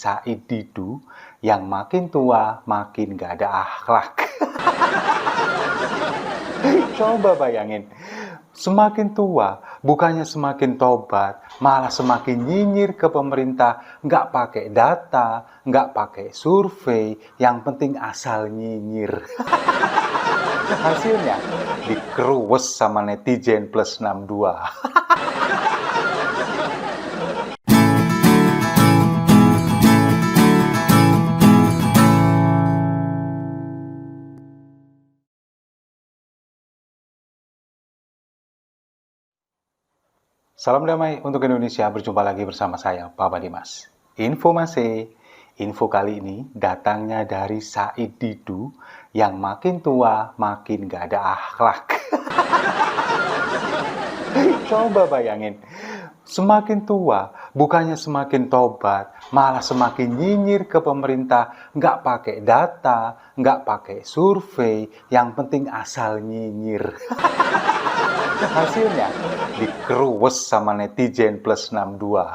Said Didu yang makin tua makin gak ada akhlak. Coba bayangin, semakin tua bukannya semakin tobat, malah semakin nyinyir ke pemerintah, nggak pakai data, nggak pakai survei, yang penting asal nyinyir. Hasilnya dikeruwes sama netizen plus 62. Salam damai untuk Indonesia, berjumpa lagi bersama saya, Papa Dimas. Info kali ini datangnya dari Said Didu yang makin tua makin gak ada akhlak. Coba bayangin, semakin tua bukannya semakin tobat, malah semakin nyinyir ke pemerintah, nggak pakai data, nggak pakai survei, yang penting asal nyinyir. Hasilnya dikeruwes sama netizen plus 62.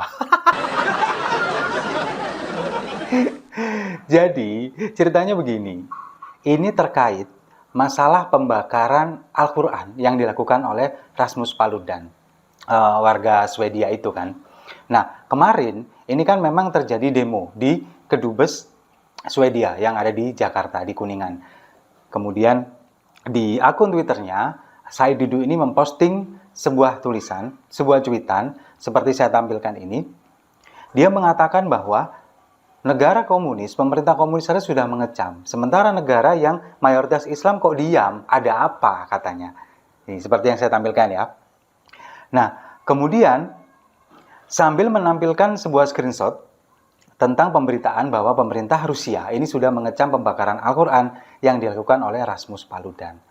Jadi ceritanya begini, ini terkait masalah pembakaran Al-Quran yang dilakukan oleh Rasmus Paludan, warga Swedia itu kan. Nah kemarin ini kan memang terjadi demo di Kedubes Swedia yang ada di Jakarta, di Kuningan. Kemudian di akun Twitternya Said Didu ini memposting sebuah tulisan, sebuah cuitan seperti saya tampilkan ini. Dia mengatakan bahwa negara komunis, pemerintah komunis sudah mengecam. Sementara negara yang mayoritas Islam kok diam, ada apa katanya. Ini seperti yang saya tampilkan ya. Nah, kemudian sambil menampilkan sebuah screenshot tentang pemberitaan bahwa pemerintah Rusia ini sudah mengecam pembakaran Al-Quran yang dilakukan oleh Rasmus Paludan.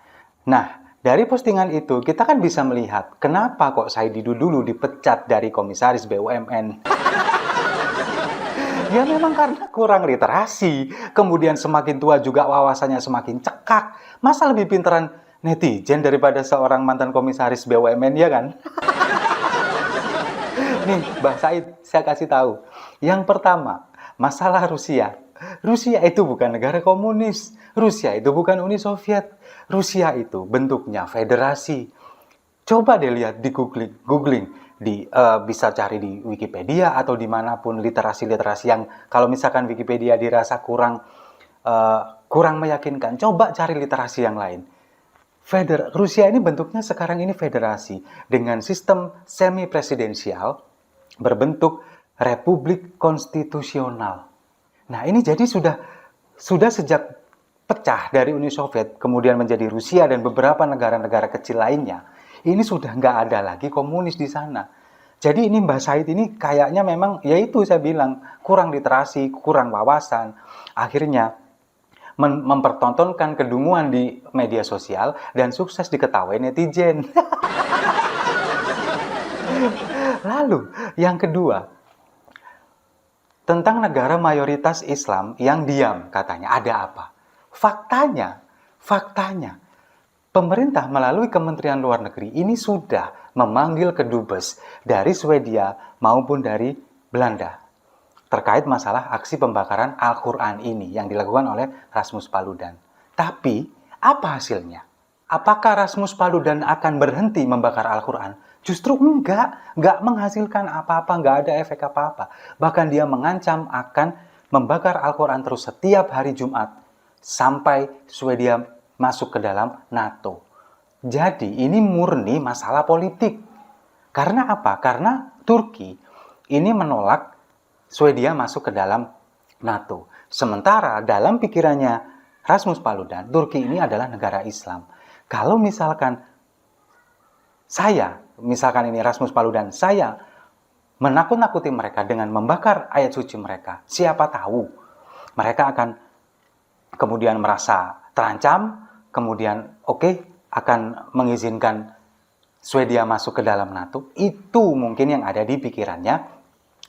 Nah, dari postingan itu kita kan bisa melihat kenapa kok Said Didu dulu dipecat dari komisaris BUMN. Ya memang karena kurang literasi, kemudian semakin tua juga wawasannya semakin cekak. Masa lebih pinteran netizen daripada seorang mantan komisaris BUMN, ya kan? Nih, Mbak Said, saya kasih tahu. Yang pertama, masalah Rusia. Rusia itu bukan negara komunis. Rusia itu bukan Uni Soviet. Rusia itu bentuknya federasi. Coba deh lihat di googling, bisa cari di Wikipedia atau dimanapun literasi-literasi yang kalau misalkan Wikipedia dirasa kurang meyakinkan, coba cari literasi yang lain. Rusia ini bentuknya sekarang ini federasi dengan sistem semi presidensial berbentuk republik konstitusional. Nah ini jadi sudah sejak pecah dari Uni Soviet, kemudian menjadi Rusia dan beberapa negara-negara kecil lainnya, ini sudah nggak ada lagi komunis di sana. Jadi ini Mbak Said ini kayaknya memang, ya itu saya bilang, kurang literasi, kurang wawasan. Akhirnya mempertontonkan kedunguan di media sosial dan sukses diketahui netizen. Lalu, yang kedua, tentang negara mayoritas Islam yang diam katanya, ada apa? Faktanya, pemerintah melalui Kementerian Luar Negeri ini sudah memanggil kedubes dari Swedia maupun dari Belanda terkait masalah aksi pembakaran Al-Quran ini yang dilakukan oleh Rasmus Paludan. Tapi, apa hasilnya? Apakah Rasmus Paludan akan berhenti membakar Al-Quran? Justru enggak menghasilkan apa-apa, enggak ada efek apa-apa. Bahkan dia mengancam akan membakar Al-Quran terus setiap hari Jumat sampai Swedia masuk ke dalam NATO. Jadi ini murni masalah politik. Karena apa? Karena Turki ini menolak Swedia masuk ke dalam NATO. Sementara dalam pikirannya Rasmus Paludan, Turki ini adalah negara Islam. Kalau misalkan ini Rasmus Paludan, saya menakut-nakuti mereka dengan membakar ayat suci mereka, siapa tahu mereka akan kemudian merasa terancam, kemudian akan mengizinkan Swedia masuk ke dalam NATO. Itu mungkin yang ada di pikirannya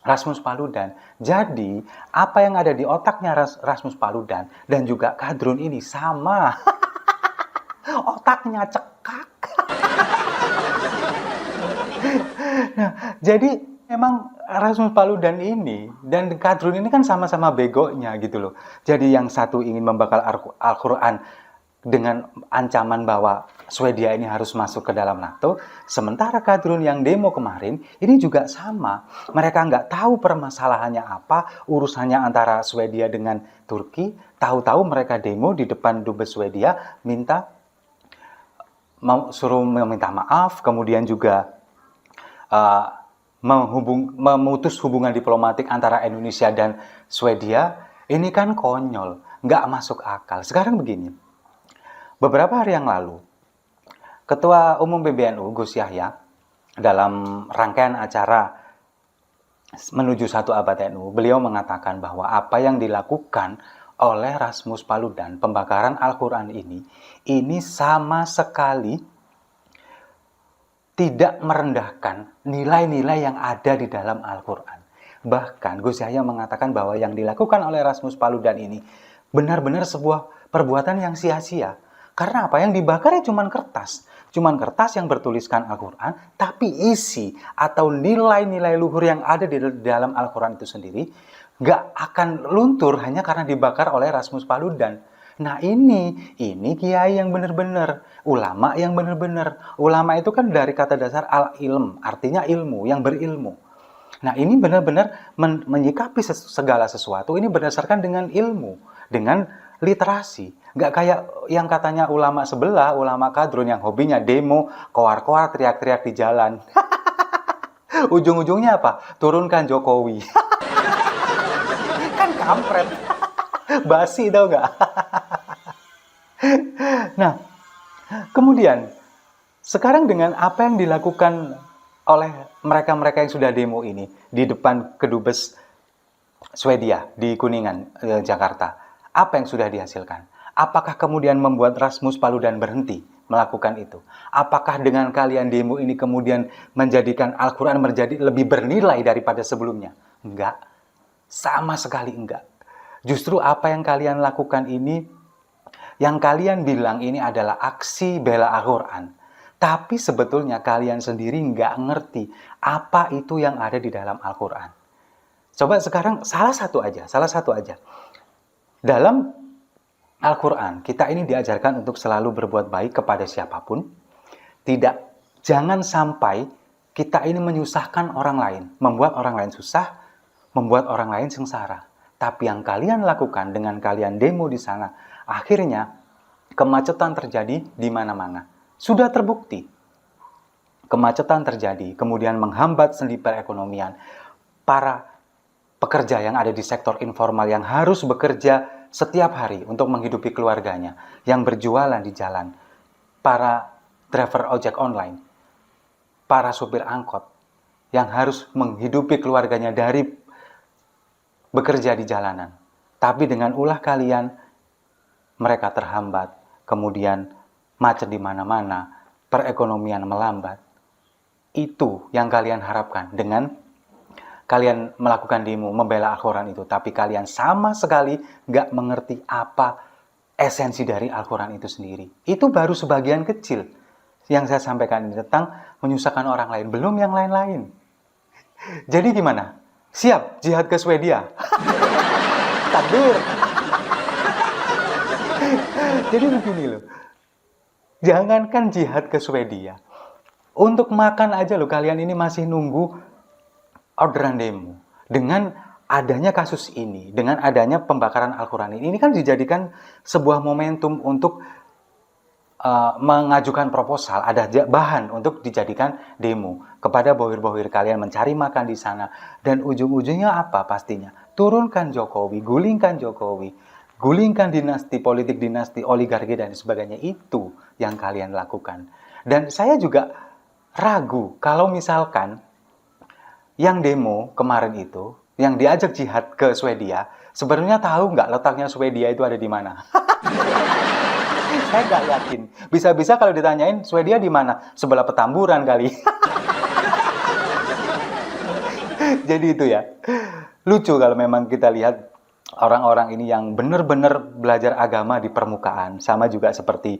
Rasmus Paludan. Jadi apa yang ada di otaknya Rasmus Paludan dan juga Kadrun ini sama. Otaknya cekak. Nah, jadi Memang Rasmus Paludan ini dan Kadrun ini kan sama-sama begonya gitu loh. Jadi yang satu ingin membakar Al-Quran dengan ancaman bahwa Swedia ini harus masuk ke dalam NATO, sementara Kadrun yang demo kemarin ini juga sama. Mereka nggak tahu permasalahannya apa, urusannya antara Swedia dengan Turki, tahu-tahu mereka demo di depan Dubes Swedia, suruh meminta maaf, kemudian juga memutus hubungan diplomatik antara Indonesia dan Swedia. Ini kan konyol, nggak masuk akal. Sekarang begini, beberapa hari yang lalu, Ketua Umum PBNU Gus Yahya dalam rangkaian acara menuju 1 abad NU, beliau mengatakan bahwa apa yang dilakukan oleh Rasmus Paludan, pembakaran Al-Quran ini sama sekali tidak merendahkan nilai-nilai yang ada di dalam Al-Quran. Bahkan Gus Yahya mengatakan bahwa yang dilakukan oleh Rasmus Paludan ini benar-benar sebuah perbuatan yang sia-sia. Karena apa? Yang dibakar ya cuman kertas. Cuman kertas yang bertuliskan Al-Quran, tapi isi atau nilai-nilai luhur yang ada di dalam Al-Quran itu sendiri gak akan luntur hanya karena dibakar oleh Rasmus Paludan. Nah ini kiai yang benar-benar, ulama yang benar-benar. Ulama itu kan dari kata dasar al-ilm, artinya ilmu, yang berilmu. Nah ini benar-benar menyikapi segala sesuatu ini berdasarkan dengan ilmu, dengan literasi. Nggak kayak yang katanya ulama sebelah, ulama Kadrun yang hobinya demo, koar-koar, teriak-teriak di jalan. Ujung-ujungnya apa? Turunkan Jokowi. Kan kampret. Basi tau nggak? Nah, kemudian sekarang dengan apa yang dilakukan oleh mereka-mereka yang sudah demo ini di depan Kedubes Swedia di Kuningan, Jakarta, apa yang sudah dihasilkan? Apakah kemudian membuat Rasmus Paludan berhenti melakukan itu? Apakah dengan kalian demo ini kemudian menjadikan Al-Quran menjadi lebih bernilai daripada sebelumnya? Enggak, sama sekali enggak. Justru apa yang kalian lakukan ini, yang kalian bilang ini adalah aksi bela Al-Quran. Tapi sebetulnya kalian sendiri nggak ngerti apa itu yang ada di dalam Al-Quran. Coba sekarang salah satu aja. Dalam Al-Quran, kita ini diajarkan untuk selalu berbuat baik kepada siapapun. Jangan sampai kita ini menyusahkan orang lain, membuat orang lain susah, membuat orang lain sengsara. Tapi yang kalian lakukan dengan kalian demo di sana, akhirnya kemacetan terjadi di mana-mana. Sudah terbukti. Kemacetan terjadi, kemudian menghambat sendi perekonomian. Para pekerja yang ada di sektor informal yang harus bekerja setiap hari untuk menghidupi keluarganya, yang berjualan di jalan, para driver ojek online, para supir angkot, yang harus menghidupi keluarganya dari bekerja di jalanan. Tapi dengan ulah kalian, mereka terhambat, kemudian macet di mana-mana, perekonomian melambat. Itu yang kalian harapkan dengan kalian melakukan demo, membela Al-Quran itu. Tapi kalian sama sekali nggak mengerti apa esensi dari Al-Quran itu sendiri. Itu baru sebagian kecil yang saya sampaikan ini tentang menyusahkan orang lain. Belum yang lain-lain. Jadi gimana? Siap jihad ke Swedia. Takbir. Jadi begini loh. Jangankan jihad ke Swedia. Untuk makan aja loh kalian ini masih nunggu orderan demo. Dengan adanya kasus ini, dengan adanya pembakaran Al-Quran ini kan dijadikan sebuah momentum untuk mengajukan proposal, ada bahan untuk dijadikan demo kepada bohir-bohir kalian mencari makan di sana. Dan ujung-ujungnya apa pastinya? Turunkan Jokowi, gulingkan Jokowi, gulingkan dinasti politik, dinasti oligarki dan sebagainya. Itu yang kalian lakukan. Dan saya juga ragu kalau misalkan yang demo kemarin itu, yang diajak jihad ke Swedia, sebenarnya tahu nggak letaknya Swedia itu ada di mana? Saya nggak yakin. Bisa-bisa kalau ditanyain Swedia di mana? Sebelah Petamburan kali. Jadi itu ya. Lucu kalau memang kita lihat orang-orang ini yang benar-benar belajar agama di permukaan. Sama juga seperti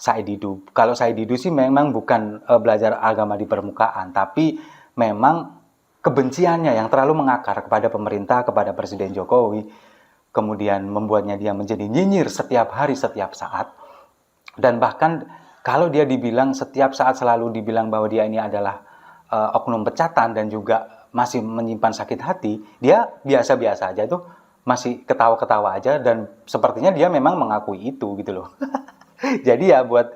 Said Didu. Kalau Said Didu sih memang bukan belajar agama di permukaan, tapi memang kebenciannya yang terlalu mengakar kepada pemerintah, kepada Presiden Jokowi, kemudian membuatnya dia menjadi nyinyir setiap hari, setiap saat. Dan bahkan kalau dia dibilang setiap saat selalu dibilang bahwa dia ini adalah oknum pecatan dan juga masih menyimpan sakit hati, dia biasa-biasa aja tuh, masih ketawa-ketawa aja, dan sepertinya dia memang mengakui itu gitu loh. Jadi ya buat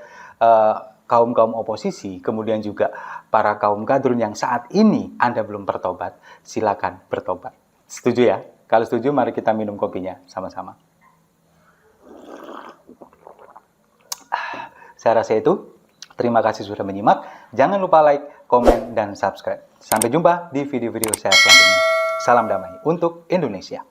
kaum-kaum oposisi, kemudian juga para kaum kadrun yang saat ini Anda belum bertobat, silakan bertobat. Setuju ya? Kalau setuju, mari kita minum kopinya sama-sama. Saya rasa itu. Terima kasih sudah menyimak. Jangan lupa like, komen, dan subscribe. Sampai jumpa di video-video saya selanjutnya. Salam damai untuk Indonesia.